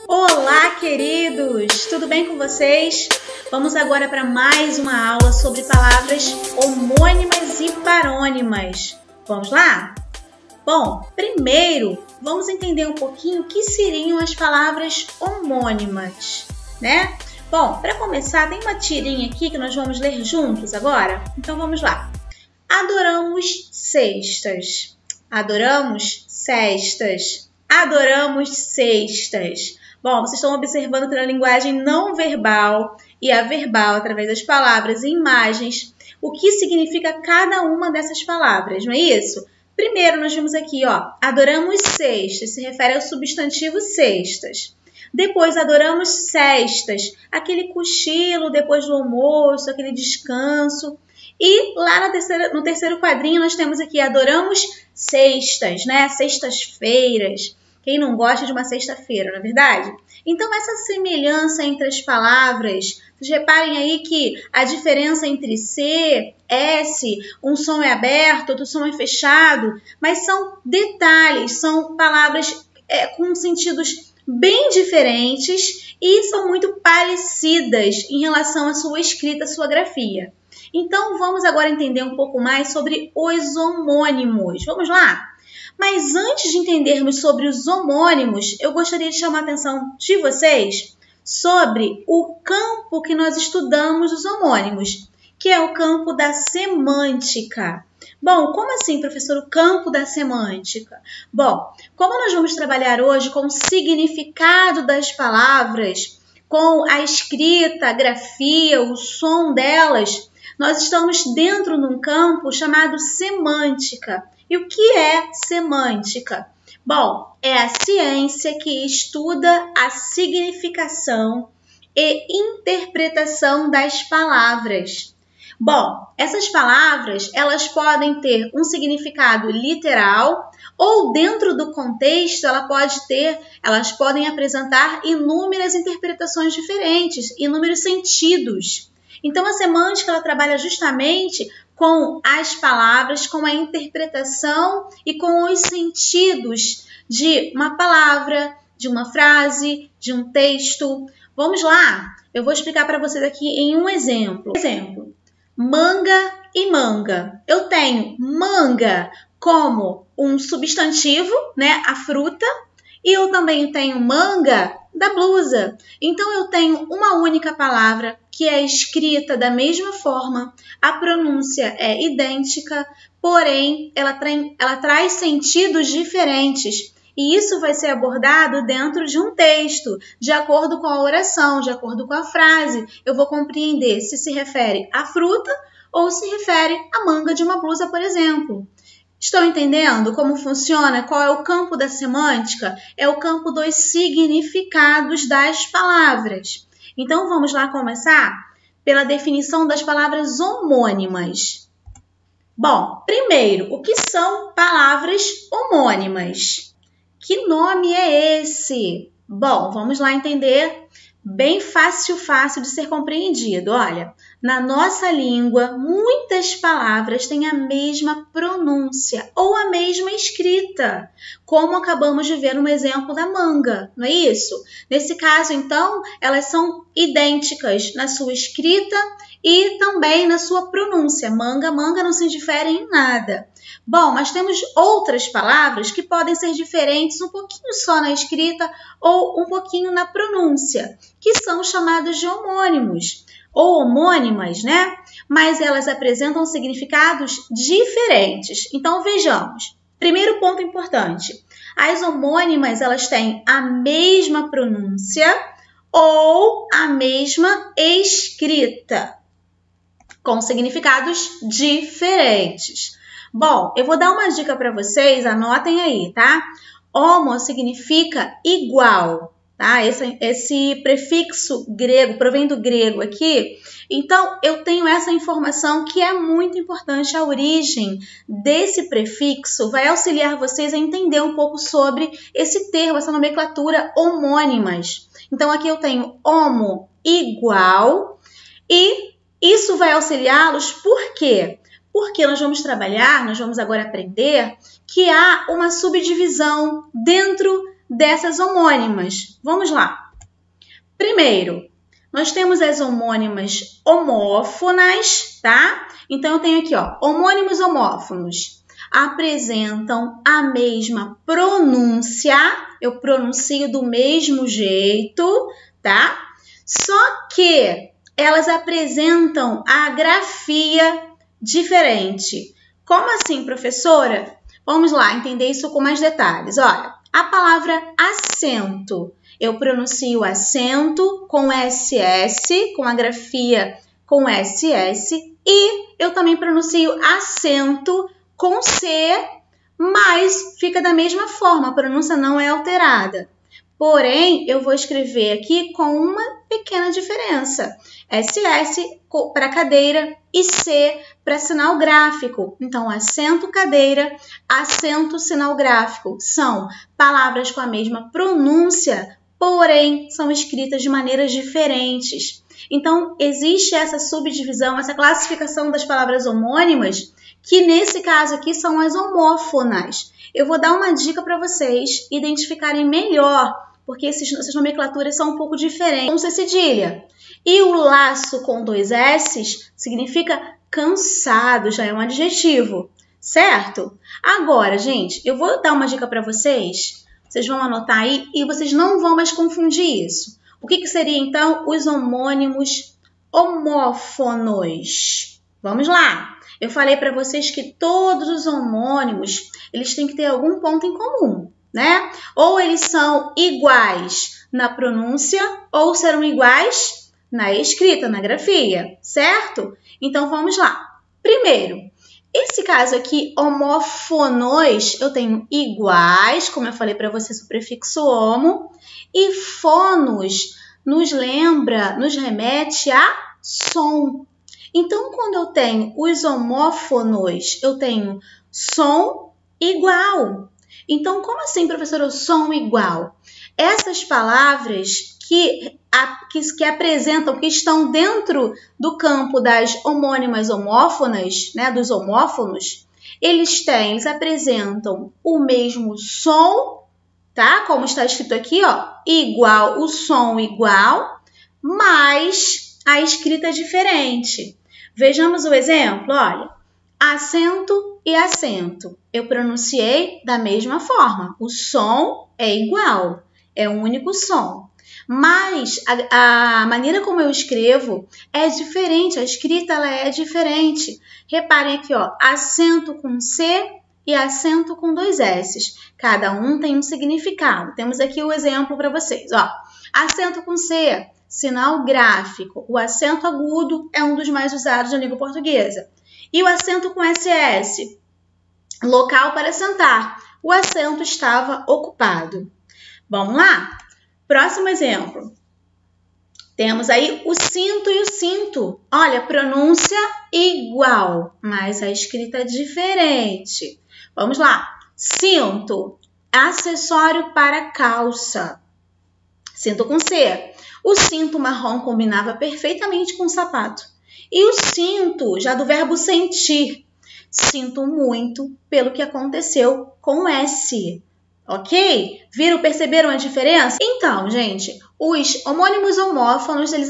Olá, queridos! Tudo bem com vocês? Vamos agora para mais uma aula sobre palavras homônimas e parônimas. Vamos lá? Bom, primeiro vamos entender um pouquinho o que seriam as palavras homônimas, né? Bom, para começar, tem uma tirinha aqui que nós vamos ler juntos agora. Então vamos lá. Adoramos cestas. Adoramos cestas. Adoramos cestas. Bom, vocês estão observando que na linguagem não verbal e a verbal, através das palavras e imagens, o que significa cada uma dessas palavras, não é isso? Primeiro, nós vimos aqui, ó, adoramos cestas, se refere ao substantivo cestas. Depois, adoramos cestas, aquele cochilo depois do almoço, aquele descanso. E lá no terceiro quadrinho, nós temos aqui, adoramos sextas, né? Sextas-feiras. Quem não gosta de uma sexta-feira, não é verdade? Então, essa semelhança entre as palavras, vocês reparem aí que a diferença entre C, S, um som é aberto, outro som é fechado, mas são detalhes, são palavras com sentidos bem diferentes e são muito parecidas em relação à sua escrita, à sua grafia. Então, vamos agora entender um pouco mais sobre os homônimos. Vamos lá? Mas antes de entendermos sobre os homônimos, eu gostaria de chamar a atenção de vocês sobre o campo que nós estudamos dos homônimos, que é o campo da semântica. Bom, como assim, professor, o campo da semântica? Bom, como nós vamos trabalhar hoje com o significado das palavras, com a escrita, a grafia, o som delas, nós estamos dentro de um campo chamado semântica. E o que é semântica? Bom, é a ciência que estuda a significação e interpretação das palavras. Bom, essas palavras, elas podem ter um significado literal ou dentro do contexto elas podem apresentar inúmeras interpretações diferentes, inúmeros sentidos. Então, a semântica ela trabalha justamente com as palavras, com a interpretação e com os sentidos de uma palavra, de uma frase, de um texto. Vamos lá? Eu vou explicar para vocês aqui em um exemplo. Exemplo, manga e manga. Eu tenho manga como um substantivo, né, a fruta, e eu também tenho manga da blusa. Então, eu tenho uma única palavra que é escrita da mesma forma, a pronúncia é idêntica, porém, ela traz sentidos diferentes. E isso vai ser abordado dentro de um texto, de acordo com a oração, de acordo com a frase. Eu vou compreender se refere à fruta ou se refere à manga de uma blusa, por exemplo. Estão entendendo como funciona? Qual é o campo da semântica? É o campo dos significados das palavras. Então, vamos lá começar pela definição das palavras homônimas. Bom, primeiro, o que são palavras homônimas? Que nome é esse? Bom, vamos lá entender. Bem fácil de ser compreendido. Olha, na nossa língua, muitas palavras têm a mesma pronúncia ou a mesma escrita, como acabamos de ver no exemplo da manga, não é isso? Nesse caso, então, elas são idênticas na sua escrita e também na sua pronúncia. Manga não se diferem em nada. Bom, mas temos outras palavras que podem ser diferentes um pouquinho só na escrita ou um pouquinho na pronúncia, que são chamados de homônimos ou homônimas, né? Mas elas apresentam significados diferentes. Então, vejamos. Primeiro ponto importante. As homônimas, elas têm a mesma pronúncia ou a mesma escrita, com significados diferentes. Bom, eu vou dar uma dica para vocês, anotem aí, tá? Homo significa igual, tá? Esse prefixo grego, provém do grego aqui. Então, eu tenho essa informação que é muito importante. A origem desse prefixo vai auxiliar vocês a entender um pouco sobre esse termo, essa nomenclatura homônimas. Então, aqui eu tenho homo igual e isso vai auxiliá-los por quê? Porque nós vamos agora aprender que há uma subdivisão dentro dessas homônimas. Vamos lá. Primeiro, nós temos as homônimas homófonas, tá? Então, eu tenho aqui, ó, homônimos homófonos apresentam a mesma pronúncia, eu pronuncio do mesmo jeito, tá? Só que elas apresentam a grafia diferente. Como assim, professora? Vamos lá entender isso com mais detalhes. Olha, a palavra acento, eu pronuncio acento com SS, com a grafia com SS, e eu também pronuncio acento com C, mas fica da mesma forma, a pronúncia não é alterada. Porém, eu vou escrever aqui com uma pequena diferença. SS para cadeira e C para sinal gráfico. Então, acento cadeira, acento sinal gráfico são palavras com a mesma pronúncia, porém são escritas de maneiras diferentes. Então, existe essa subdivisão, essa classificação das palavras homônimas, que nesse caso aqui são as homófonas. Eu vou dar uma dica para vocês identificarem melhor, porque essas nomenclaturas são um pouco diferentes. Com C cedilha. E o laço com 2 S significa cansado, já é um adjetivo, certo? Agora, gente, eu vou dar uma dica para vocês, vocês vão anotar aí e vocês não vão mais confundir isso. O que seria, então, os homônimos homófonos? Vamos lá! Eu falei para vocês que todos os homônimos, eles têm que ter algum ponto em comum, né? Ou eles são iguais na pronúncia, ou serão iguais na escrita, na grafia, certo? Então, vamos lá. Primeiro, esse caso aqui, homófonos, eu tenho iguais, como eu falei para vocês, o prefixo homo, e fonos nos lembra, nos remete a som. Então, quando eu tenho os homófonos, eu tenho som igual. Então, como assim, professora, o som igual? Essas palavras que apresentam, que estão dentro do campo das homônimas homófonas, né, dos homófonos, eles apresentam o mesmo som, tá? Como está escrito aqui, ó, igual, o som igual, mas a escrita é diferente. Vejamos o exemplo, olha, acento e acento. Eu pronunciei da mesma forma, o som é igual, é um único som. Mas a maneira como eu escrevo é diferente, a escrita ela é diferente. Reparem aqui, ó, acento com C e acento com 2 S. Cada um tem um significado. Temos aqui o exemplo para vocês, ó. Acento com C, sinal gráfico. O acento agudo é um dos mais usados na língua portuguesa. E o acento com SS, local para sentar. O assento estava ocupado. Vamos lá? Próximo exemplo. Temos aí o cinto e o cinto. Olha, pronúncia igual, mas a escrita é diferente. Vamos lá. Cinto, acessório para calça. Cinto com C. O cinto marrom combinava perfeitamente com o sapato. E o sinto, já do verbo sentir. Sinto muito pelo que aconteceu com S. Ok? Viram, perceberam a diferença? Então, gente, os homônimos homófonos, eles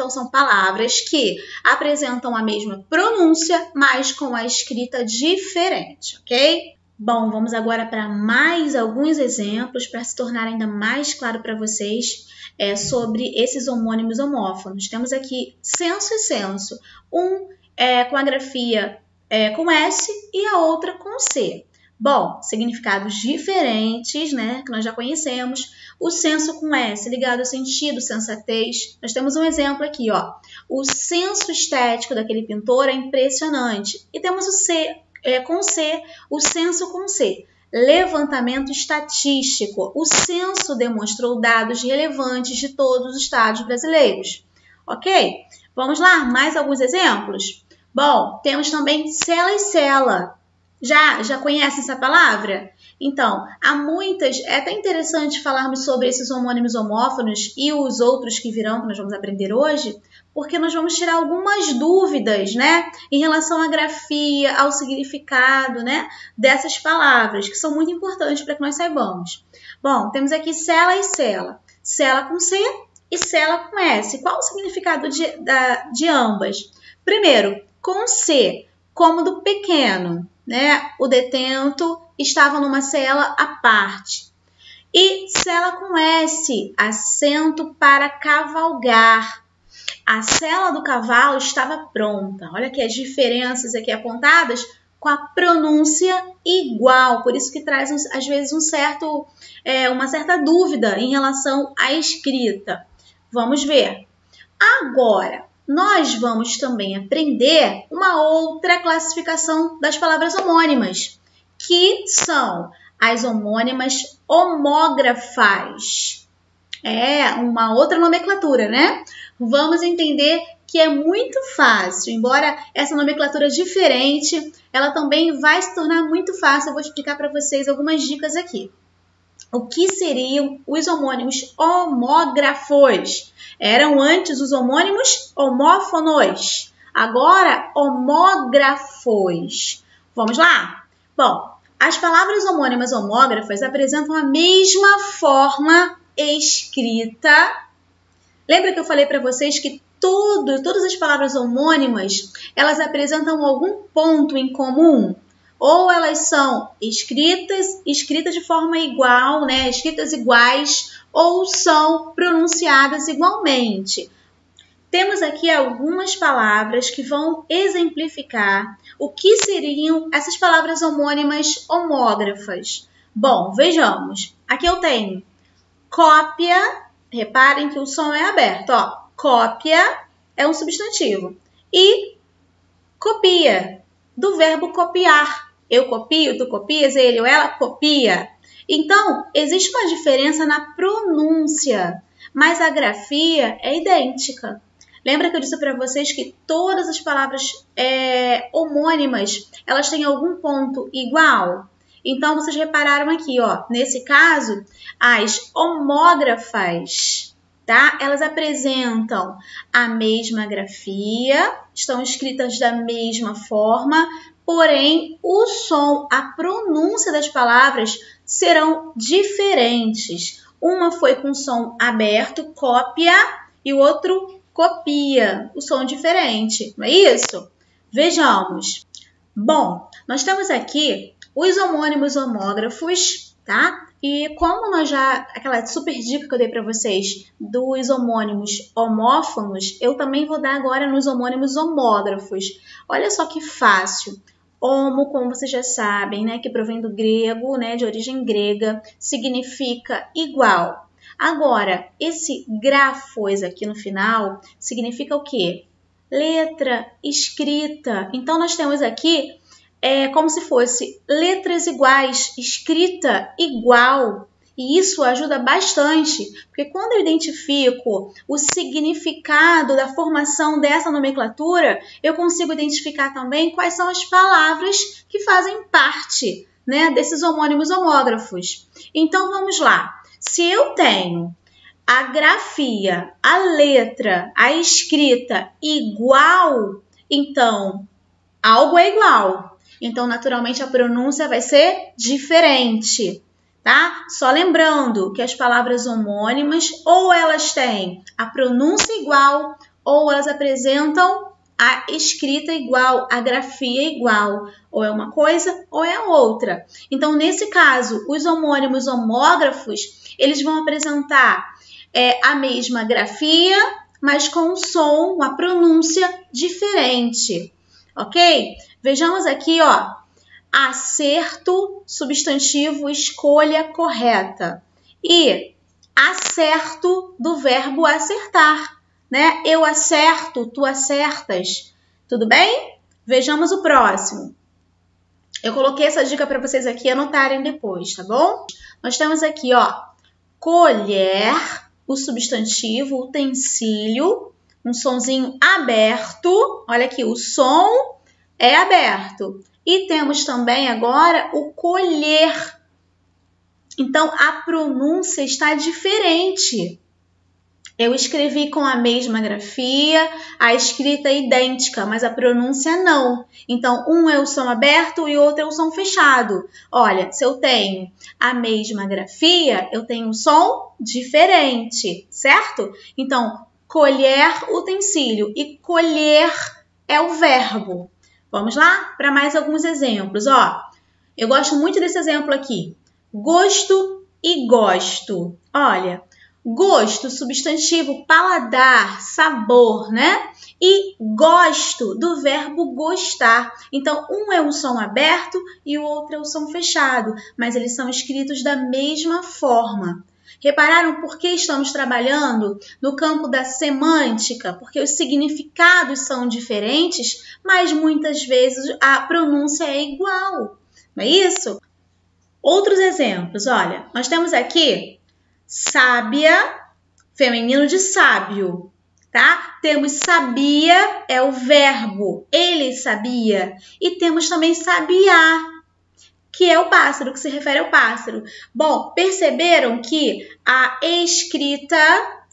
são palavras que apresentam a mesma pronúncia, mas com a escrita diferente, ok? Bom, vamos agora para mais alguns exemplos para se tornar ainda mais claro para vocês sobre esses homônimos homófonos. Temos aqui senso e senso, um com a grafia com S e a outra com C. Bom, significados diferentes, né, que nós já conhecemos. O senso com S ligado ao sentido, sensatez. Nós temos um exemplo aqui, ó. O senso estético daquele pintor é impressionante. E temos o C com C, o senso com C. Levantamento estatístico. O censo demonstrou dados relevantes de todos os estados brasileiros. Ok? Vamos lá, mais alguns exemplos? Bom, temos também cela e cela. Já conhecem essa palavra? Então, há muitas, é até interessante falarmos sobre esses homônimos homófonos e os outros que virão, que nós vamos aprender hoje, porque nós vamos tirar algumas dúvidas, né, em relação à grafia, ao significado, né, dessas palavras, que são muito importantes para que nós saibamos. Bom, temos aqui cela e cela. Cela com C e cela com S. Qual o significado de ambas? Primeiro, com C, como do pequeno, né, o detento estava numa cela à parte. E cela com S, assento para cavalgar. A sela do cavalo estava pronta. Olha aqui as diferenças aqui apontadas com a pronúncia igual. Por isso que traz, às vezes, uma certa dúvida em relação à escrita. Vamos ver. Agora, nós vamos também aprender uma outra classificação das palavras homônimas, que são as homônimas homógrafas. É uma outra nomenclatura, né? Vamos entender que é muito fácil. Embora essa nomenclatura diferente, ela também vai se tornar muito fácil. Eu vou explicar para vocês algumas dicas aqui. O que seriam os homônimos homógrafos? Eram antes os homônimos homófonos. Agora, homógrafos. Vamos lá? Bom, as palavras homônimas homógrafas apresentam a mesma forma escrita. Lembra que eu falei para vocês que todas as palavras homônimas, elas apresentam algum ponto em comum? Ou elas são escritas de forma igual, né? Escritas iguais, ou são pronunciadas igualmente. Temos aqui algumas palavras que vão exemplificar o que seriam essas palavras homônimas homógrafas. Bom, vejamos. Aqui eu tenho cópia. Reparem que o som é aberto, ó. Cópia é um substantivo. E copia, do verbo copiar. Eu copio, tu copias, ele ou ela copia. Então, existe uma diferença na pronúncia, mas a grafia é idêntica. Lembra que eu disse para vocês que todas as palavras homônimas, elas têm algum ponto igual? Então, vocês repararam aqui, ó, nesse caso, as homógrafas, tá? Elas apresentam a mesma grafia, estão escritas da mesma forma, porém, o som, a pronúncia das palavras serão diferentes. Uma foi com som aberto, cópia, e o outro copia, o som diferente, não é isso? Vejamos. Bom, nós temos aqui os homônimos homógrafos, tá? E como aquela super dica que eu dei para vocês dos homônimos homófonos, eu também vou dar agora nos homônimos homógrafos. Olha só que fácil. Homo, como vocês já sabem, né, que provém do grego, né, de origem grega, significa igual. Agora, esse grafos aqui no final significa o quê? Letra, escrita. Então, nós temos aqui como se fosse letras iguais, escrita igual. E isso ajuda bastante, porque quando eu identifico o significado da formação dessa nomenclatura, eu consigo identificar também quais são as palavras que fazem parte, né, desses homônimos homógrafos. Então, vamos lá. Se eu tenho a grafia, a letra, a escrita igual, então algo é igual. Então, naturalmente, a pronúncia vai ser diferente, tá? Só lembrando que as palavras homônimas, ou elas têm a pronúncia igual, ou elas apresentam a escrita igual, a grafia igual. Ou é uma coisa, ou é outra. Então, nesse caso, os homônimos homógrafos, eles vão apresentar a mesma grafia, mas com um som, uma pronúncia diferente, ok? Vejamos aqui, ó, acerto, substantivo, escolha correta. E acerto do verbo acertar, né? Eu acerto, tu acertas. Tudo bem? Vejamos o próximo. Eu coloquei essa dica para vocês aqui anotarem depois, tá bom? Nós temos aqui, ó, colher, o substantivo, utensílio, um sonzinho aberto. Olha aqui, o som é aberto. E temos também agora o colher, Então, a pronúncia está diferente. Eu escrevi com a mesma grafia, a escrita é idêntica, mas a pronúncia não. Então, um é o som aberto e o outro é o som fechado. Olha, se eu tenho a mesma grafia, eu tenho um som diferente, certo? Então, colher utensílio e colher é o verbo. Vamos lá para mais alguns exemplos. Ó, eu gosto muito desse exemplo aqui. Gosto e gosto. Olha, gosto, substantivo, paladar, sabor, né? E gosto, do verbo gostar. Então, um é o som aberto e o outro é o som fechado, mas eles são escritos da mesma forma. Repararam por que estamos trabalhando no campo da semântica? Porque os significados são diferentes, mas muitas vezes a pronúncia é igual. Não é isso? Outros exemplos, olha, nós temos aqui sábia, feminino de sábio, tá? Temos sabia, é o verbo, ele sabia. E temos também sabiá, que é o pássaro, que se refere ao pássaro. Bom, perceberam que a escrita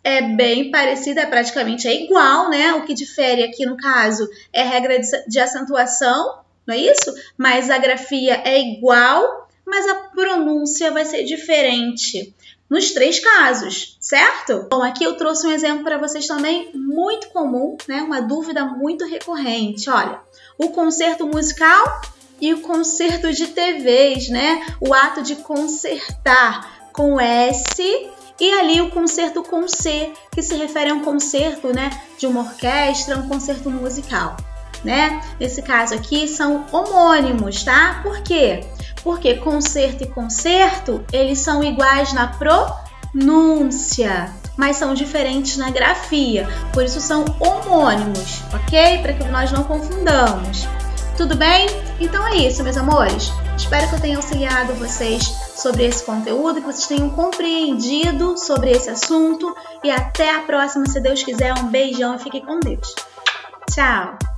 é bem parecida, praticamente é igual, né? O que difere aqui, no caso, é a regra de acentuação, não é isso? Mas a grafia é igual, mas a pronúncia vai ser diferente nos três casos, certo? Bom, aqui eu trouxe um exemplo para vocês também muito comum, né? Uma dúvida muito recorrente. Olha, o concerto musical e o concerto de TVs, né? O ato de concertar com S e ali o concerto com C, que se refere a um concerto, né? De uma orquestra, um concerto musical, né? Nesse caso aqui são homônimos, tá? Por quê? Porque concerto e concerto, eles são iguais na pronúncia, mas são diferentes na grafia. Por isso são homônimos, ok? Para que nós não confundamos. Tudo bem? Então é isso, meus amores. Espero que eu tenha auxiliado vocês sobre esse conteúdo, que vocês tenham compreendido sobre esse assunto. E até a próxima, se Deus quiser. Um beijão e fique com Deus. Tchau!